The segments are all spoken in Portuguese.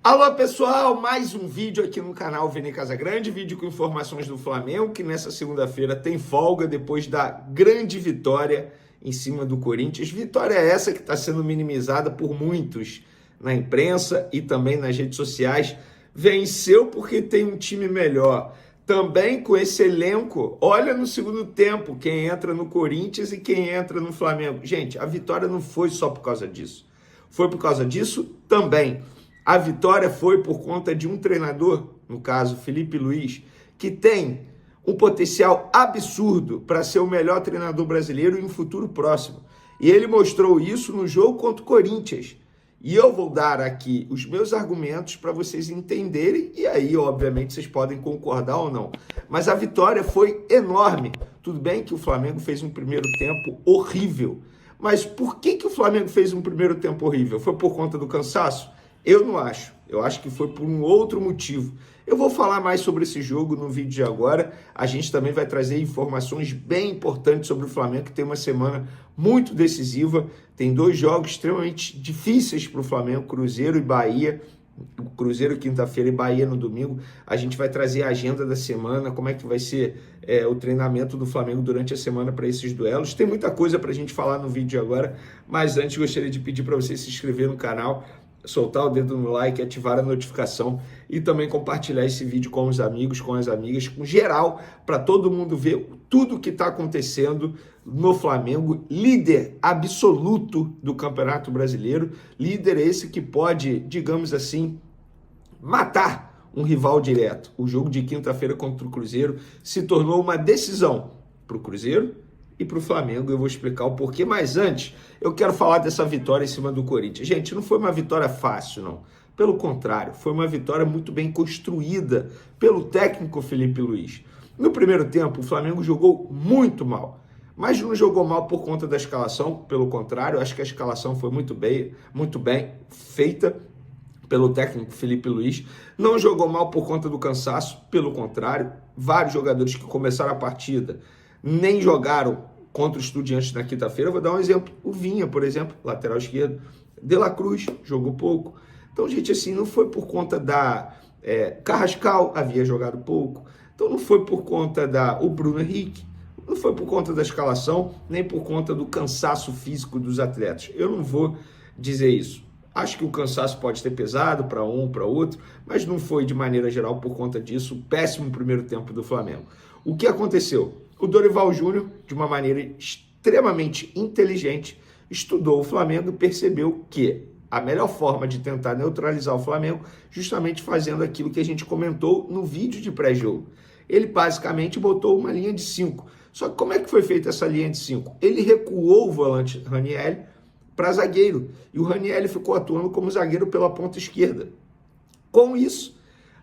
Alô pessoal, mais um vídeo aqui no canal Vini Casagrande, vídeo com informações do Flamengo, que nessa segunda-feira tem folga depois da grande vitória em cima do Corinthians. Vitória essa que está sendo minimizada por muitos na imprensa e também nas redes sociais. Venceu porque tem um time melhor. Também com esse elenco, olha no segundo tempo quem entra no Corinthians e quem entra no Flamengo. Gente, a vitória não foi só por causa disso. Foi por causa disso também. A vitória foi por conta de um treinador, no caso Felipe Luiz, que tem um potencial absurdo para ser o melhor treinador brasileiro em um futuro próximo. E ele mostrou isso no jogo contra o Corinthians. E eu vou dar aqui os meus argumentos para vocês entenderem, e aí, obviamente, vocês podem concordar ou não. Mas a vitória foi enorme. Tudo bem que o Flamengo fez um primeiro tempo horrível. Mas por que o Flamengo fez um primeiro tempo horrível? Foi por conta do cansaço? Eu não acho. Eu acho que foi por um outro motivo. Eu vou falar mais sobre esse jogo no vídeo de agora. A gente também vai trazer informações bem importantes sobre o Flamengo, que tem uma semana muito decisiva. Tem dois jogos extremamente difíceis para o Flamengo, Cruzeiro e Bahia. Cruzeiro quinta-feira e Bahia no domingo. A gente vai trazer a agenda da semana, como é que vai ser o treinamento do Flamengo durante a semana para esses duelos. Tem muita coisa para a gente falar no vídeo de agora, mas antes gostaria de pedir para você se inscrever no canal, soltar o dedo no like, ativar a notificação e também compartilhar esse vídeo com os amigos, com as amigas, com geral, para todo mundo ver tudo o que está acontecendo no Flamengo, líder absoluto do Campeonato Brasileiro, líder esse que pode, digamos assim, matar um rival direto. O jogo de quinta-feira contra o Cruzeiro se tornou uma decisão para o Cruzeiro e para o Flamengo. Eu vou explicar o porquê, mas antes eu quero falar dessa vitória em cima do Corinthians. Gente, não foi uma vitória fácil, não. Pelo contrário, foi uma vitória muito bem construída pelo técnico Felipe Luiz. No primeiro tempo, o Flamengo jogou muito mal, mas não jogou mal por conta da escalação, pelo contrário, acho que a escalação foi muito bem feita pelo técnico Felipe Luiz. Não jogou mal por conta do cansaço, pelo contrário, vários jogadores que começaram a partida nem jogaram contra o Estudiantes na quinta-feira. Vou dar um exemplo. O Vinha, por exemplo, lateral esquerdo. De La Cruz, jogou pouco. Então, gente, assim, não foi por conta da... Carrascal havia jogado pouco. Então, não foi por conta o Bruno Henrique. Não foi por conta da escalação, nem por conta do cansaço físico dos atletas. Eu não vou dizer isso. Acho que o cansaço pode ter pesado para um, para outro, mas não foi, de maneira geral, por conta disso, o péssimo primeiro tempo do Flamengo. O que aconteceu? O Dorival Júnior, de uma maneira extremamente inteligente, estudou o Flamengo e percebeu que a melhor forma de tentar neutralizar o Flamengo, justamente fazendo aquilo que a gente comentou no vídeo de pré-jogo. Ele basicamente botou uma linha de 5. Só que como é que foi feita essa linha de 5? Ele recuou o volante Ranieri para zagueiro, e o Ranieri ficou atuando como zagueiro pela ponta esquerda. Com isso,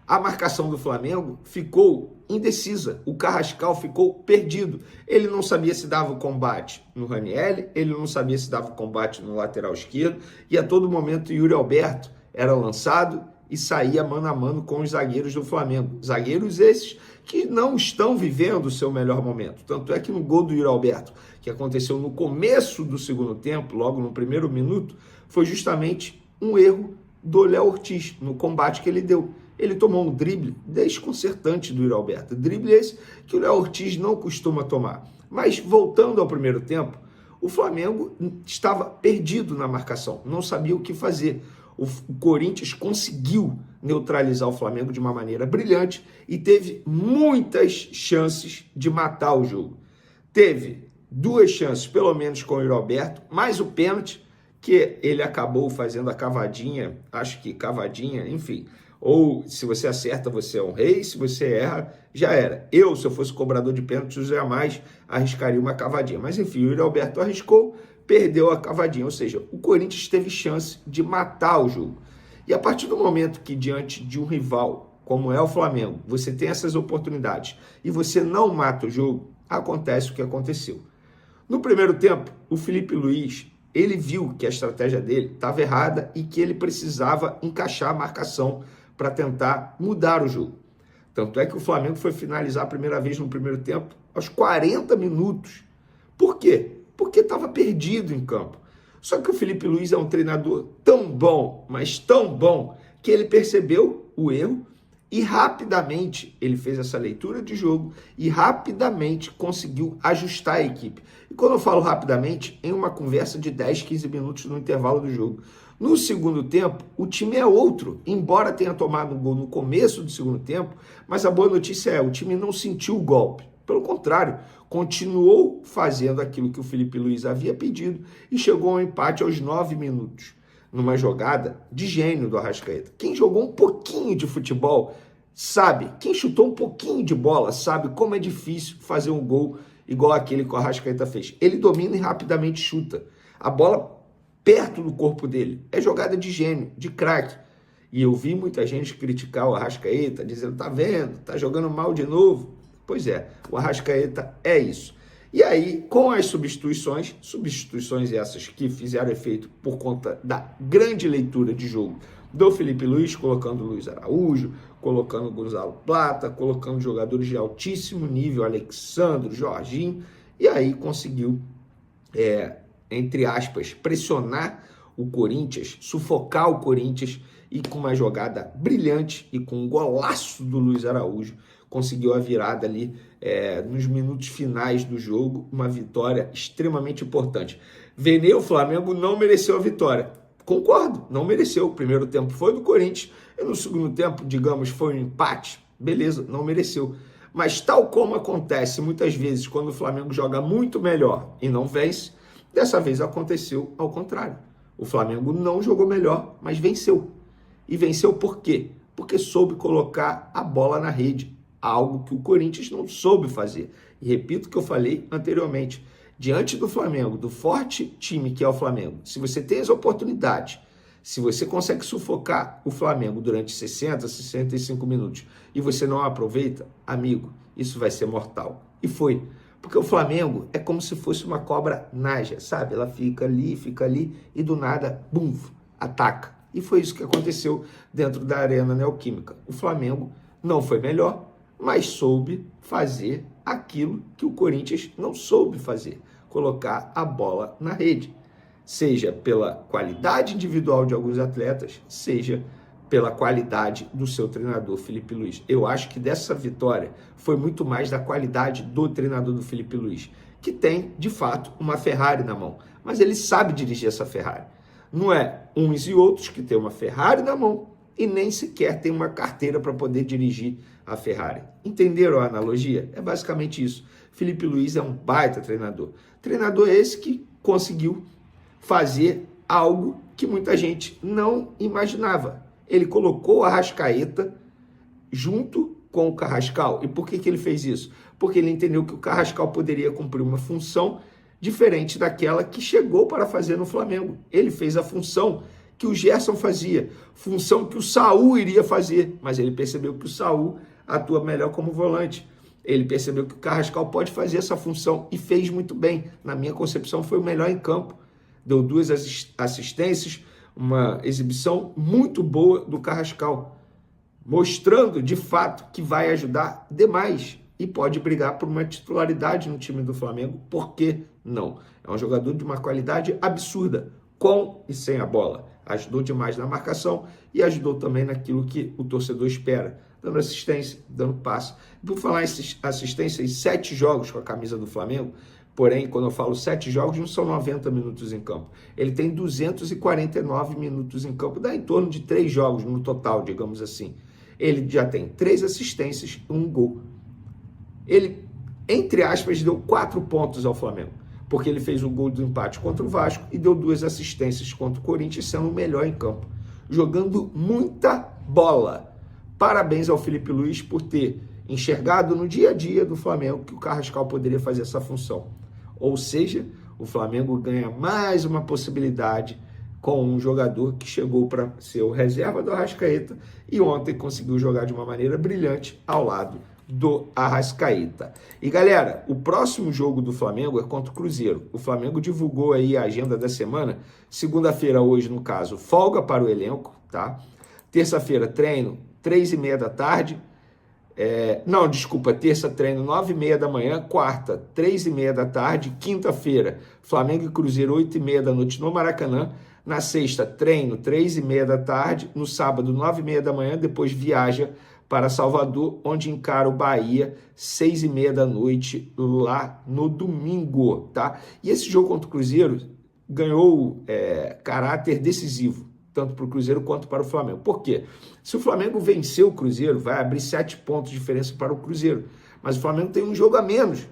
a marcação do Flamengo ficou indecisa, o Carrascal ficou perdido. Ele não sabia se dava o combate no Ranieri, ele não sabia se dava o combate no lateral esquerdo, e a todo momento o Yuri Alberto era lançado e saía mano a mano com os zagueiros do Flamengo. Zagueiros esses que não estão vivendo o seu melhor momento. Tanto é que no gol do Yuri Alberto, que aconteceu no começo do segundo tempo, logo no primeiro minuto, foi justamente um erro do Léo Ortiz, no combate que ele deu. Ele tomou um drible desconcertante do Yuri Alberto. Drible esse que o Léo Ortiz não costuma tomar. Mas voltando ao primeiro tempo, o Flamengo estava perdido na marcação, não sabia o que fazer. O Corinthians conseguiu neutralizar o Flamengo de uma maneira brilhante e teve muitas chances de matar o jogo. Teve duas chances, pelo menos com o Yuri Alberto, mais o pênalti, que ele acabou fazendo a cavadinha, acho que cavadinha, enfim. Ou se você acerta, você é um rei, se você erra, já era. Eu, se eu fosse cobrador de pênaltis, eu jamais arriscaria uma cavadinha. Mas enfim, o Yuri Alberto arriscou, perdeu a cavadinha, ou seja, o Corinthians teve chance de matar o jogo. E a partir do momento que, diante de um rival, como é o Flamengo, você tem essas oportunidades e você não mata o jogo, acontece o que aconteceu. No primeiro tempo, o Felipe Luiz, ele viu que a estratégia dele estava errada e que ele precisava encaixar a marcação para tentar mudar o jogo. Tanto é que o Flamengo foi finalizar a primeira vez no primeiro tempo aos 40 minutos. Por quê? Porque estava perdido em campo. Só que o Felipe Luiz é um treinador tão bom, mas tão bom, que ele percebeu o erro e rapidamente ele fez essa leitura de jogo e rapidamente conseguiu ajustar a equipe. E quando eu falo rapidamente, em uma conversa de 10, 15 minutos no intervalo do jogo. No segundo tempo, o time é outro, embora tenha tomado um gol no começo do segundo tempo, mas a boa notícia é, o time não sentiu o golpe. Pelo contrário, continuou fazendo aquilo que o Filipe Luís havia pedido e chegou ao empate aos 9 minutos, numa jogada de gênio do Arrascaeta. Quem jogou um pouquinho de futebol sabe, quem chutou um pouquinho de bola sabe como é difícil fazer um gol igual aquele que o Arrascaeta fez. Ele domina e rapidamente chuta. A bola perto do corpo dele. É jogada de gênio, de craque. E eu vi muita gente criticar o Arrascaeta, dizendo, tá vendo, tá jogando mal de novo. Pois é, o Arrascaeta é isso. E aí, com as substituições essas que fizeram efeito por conta da grande leitura de jogo do Filipe Luís, colocando o Luiz Araújo, colocando o Gonzalo Plata, colocando jogadores de altíssimo nível, Alexandre, Jorginho, e aí conseguiu, entre aspas, pressionar o Corinthians, sufocar o Corinthians e com uma jogada brilhante e com um golaço do Luiz Araújo, conseguiu a virada ali nos minutos finais do jogo, uma vitória extremamente importante. Vene, o Flamengo não mereceu a vitória. Concordo, não mereceu. O primeiro tempo foi do Corinthians e no segundo tempo, digamos, foi um empate. Beleza, não mereceu. Mas tal como acontece muitas vezes quando o Flamengo joga muito melhor e não vence, dessa vez aconteceu ao contrário. O Flamengo não jogou melhor, mas venceu. E venceu por quê? Porque soube colocar a bola na rede. Algo que o Corinthians não soube fazer. E repito o que eu falei anteriormente. Diante do Flamengo, do forte time que é o Flamengo, se você tem as oportunidades, se você consegue sufocar o Flamengo durante 60, 65 minutos e você não aproveita, amigo, isso vai ser mortal. E foi. Porque o Flamengo é como se fosse uma cobra naja, sabe? Ela fica ali e do nada, bum, ataca. E foi isso que aconteceu dentro da Arena Neoquímica. O Flamengo não foi melhor, mas soube fazer aquilo que o Corinthians não soube fazer, colocar a bola na rede, seja pela qualidade individual de alguns atletas, seja pela qualidade do seu treinador, Filipe Luís. Eu acho que dessa vitória foi muito mais da qualidade do treinador do Filipe Luís, que tem, de fato, uma Ferrari na mão, mas ele sabe dirigir essa Ferrari. Não é uns e outros que tem uma Ferrari na mão e nem sequer tem uma carteira para poder dirigir a Ferrari. Entenderam a analogia? É basicamente isso. Filipe Luís é um baita treinador. Treinador esse que conseguiu fazer algo que muita gente não imaginava. Ele colocou a Arrascaeta junto com o Carrascal. E por que ele fez isso? Porque ele entendeu que o Carrascal poderia cumprir uma função diferente daquela que chegou para fazer no Flamengo. Ele fez a função que o Gerson fazia, função que o Saul iria fazer, mas ele percebeu que o Saul atua melhor como volante. Ele percebeu que o Carrascal pode fazer essa função e fez muito bem. Na minha concepção, foi o melhor em campo. Deu 2 assistências, uma exibição muito boa do Carrascal, mostrando de fato que vai ajudar demais e pode brigar por uma titularidade no time do Flamengo. Por que não? É um jogador de uma qualidade absurda, com e sem a bola. Ajudou demais na marcação e ajudou também naquilo que o torcedor espera, dando assistência, dando passe. Por falar em assistência, em 7 jogos com a camisa do Flamengo, porém, quando eu falo 7 jogos, não são 90 minutos em campo. Ele tem 249 minutos em campo, dá em torno de 3 jogos no total, digamos assim. Ele já tem 3 assistências e 1 gol. Ele, entre aspas, deu 4 pontos ao Flamengo, porque ele fez o gol do empate contra o Vasco e deu 2 assistências contra o Corinthians, sendo o melhor em campo, jogando muita bola. Parabéns ao Filipe Luís por ter enxergado no dia a dia do Flamengo que o Carrascal poderia fazer essa função. Ou seja, o Flamengo ganha mais uma possibilidade com um jogador que chegou para ser o reserva do Arrascaeta e ontem conseguiu jogar de uma maneira brilhante ao lado do Arrascaeta. E galera, o próximo jogo do Flamengo é contra o Cruzeiro. O Flamengo divulgou aí a agenda da semana. Segunda-feira, hoje no caso, folga para o elenco, tá? Terça-feira, treino, 3h30 da tarde. Terça, treino, 9h30 da manhã. Quarta, 3h30 da tarde. Quinta-feira, Flamengo e Cruzeiro, 8h30 da noite no Maracanã. Na sexta, treino, 3h30 da tarde. No sábado, 9h30 da manhã. Depois viaja para Salvador, onde encara o Bahia, 6h30 da noite, lá no domingo, tá? E esse jogo contra o Cruzeiro ganhou caráter decisivo, tanto para o Cruzeiro quanto para o Flamengo. Por quê? Se o Flamengo vencer o Cruzeiro, vai abrir 7 pontos de diferença para o Cruzeiro. Mas o Flamengo tem um jogo a menos.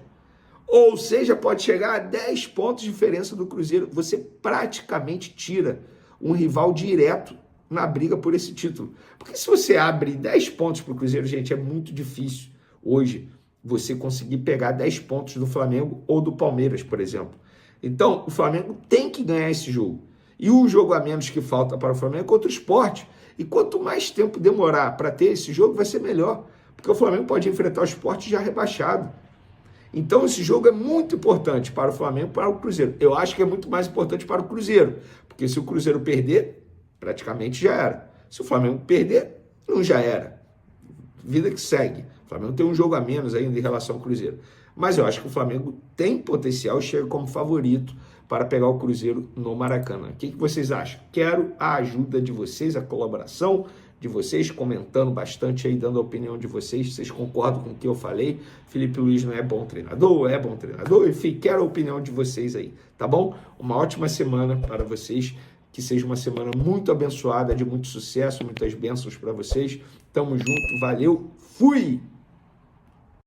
Ou seja, pode chegar a 10 pontos de diferença do Cruzeiro. Você praticamente tira um rival direto na briga por esse título. Porque se você abre 10 pontos para o Cruzeiro, gente, é muito difícil hoje você conseguir pegar 10 pontos do Flamengo ou do Palmeiras, por exemplo. Então, o Flamengo tem que ganhar esse jogo. E o jogo a menos que falta para o Flamengo é contra o Sport. E quanto mais tempo demorar para ter esse jogo, vai ser melhor. Porque o Flamengo pode enfrentar o Sport já rebaixado. Então, esse jogo é muito importante para o Flamengo e para o Cruzeiro. Eu acho que é muito mais importante para o Cruzeiro. Porque se o Cruzeiro perder, praticamente já era. Se o Flamengo perder, não já era. Vida que segue. O Flamengo tem um jogo a menos ainda em relação ao Cruzeiro. Mas eu acho que o Flamengo tem potencial e chega como favorito para pegar o Cruzeiro no Maracanã. O que vocês acham? Quero a ajuda de vocês, a colaboração de vocês, comentando bastante aí, dando a opinião de vocês. Vocês concordam com o que eu falei? Felipe Luiz não é bom treinador? É bom treinador? Enfim, quero a opinião de vocês aí, tá bom? Uma ótima semana para vocês. Que seja uma semana muito abençoada, de muito sucesso, muitas bênçãos para vocês. Tamo junto, valeu, fui!